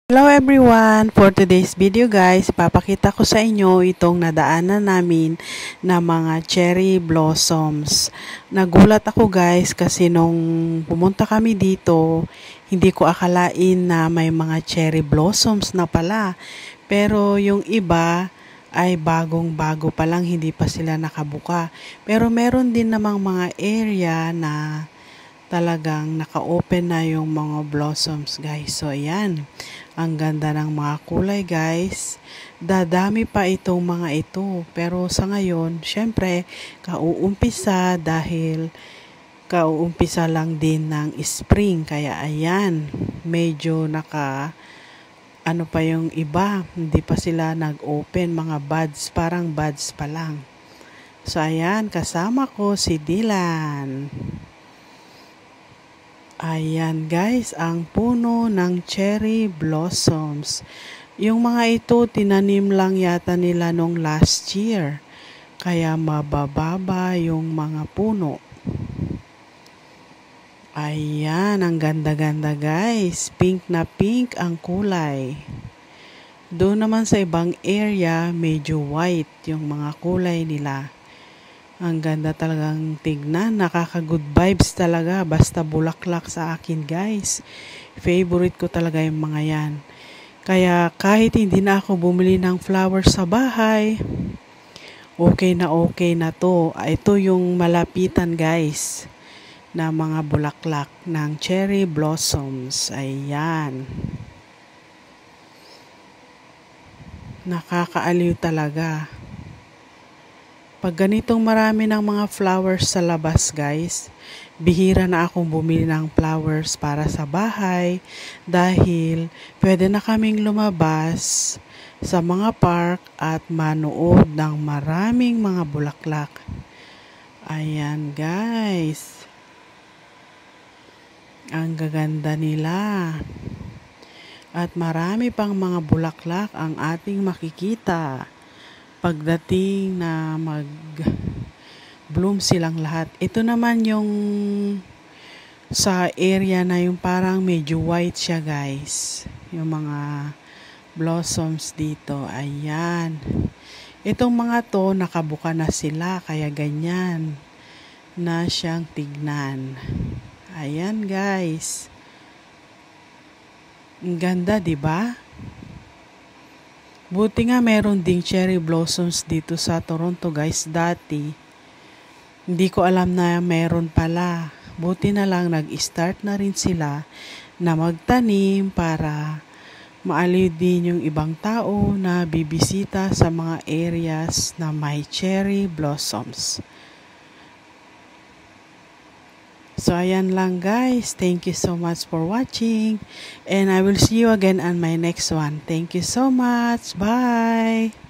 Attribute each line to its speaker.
Speaker 1: Hello everyone! For today's video guys, papakita ko sa inyo itong nadaanan namin na mga cherry blossoms. Nagulat ako guys kasi nung pumunta kami dito, hindi ko akalain na may mga cherry blossoms na pala. Pero yung iba ay bagong-bago pa lang, hindi pa sila nakabuka. Pero meron din namang mga area na talagang naka-open na yung mga blossoms guys. So ayan. Ang ganda ng mga kulay guys. Dadami pa itong mga ito. Pero sa ngayon, syempre, kauumpisa dahil kauumpisa lang din ng spring. Kaya ayan, medyo ano pa yung iba. Hindi pa sila nag-open, mga buds. Parang buds pa lang. So ayan, kasama ko si Dylan. Ayan guys, ang puno ng cherry blossoms. Yung mga ito, tinanim lang yata nila nung last year. Kaya mabababa yung mga puno. Ayan, ang ganda-ganda guys. Pink na pink ang kulay. Doon naman sa ibang area, medyo white yung mga kulay nila. Ang ganda talagang tignan. Nakaka-good vibes talaga. Basta bulaklak sa akin guys. Favorite ko talaga yung mga yan. Kaya kahit hindi na ako bumili ng flowers sa bahay, okay na to. Ito yung malapitan guys na mga bulaklak ng cherry blossoms. Ayan. Nakakaaliw talaga. Pag ganitong marami ng mga flowers sa labas guys, bihira na akong bumili ng flowers para sa bahay dahil pwede na kaming lumabas sa mga park at manood ng maraming mga bulaklak. Ayan guys. Ang gaganda nila. At marami pang mga bulaklak ang ating makikita pagdating na mag-bloom silang lahat. Ito naman yung sa area na yung parang medyo white siya guys. Yung mga blossoms dito. Ayan. Itong mga to nakabuka na sila kaya ganyan na siyang tignan. Ayan guys. Ang ganda, 'di ba? Buti nga meron ding cherry blossoms dito sa Toronto guys. Dati, hindi ko alam na meron pala. Buti na lang nag-start na rin sila na magtanim para maaliw din yung ibang tao na bibisita sa mga areas na may cherry blossoms. So ayan lang guys. Thank you so much for watching. And I will see you again on my next one. Thank you so much. Bye!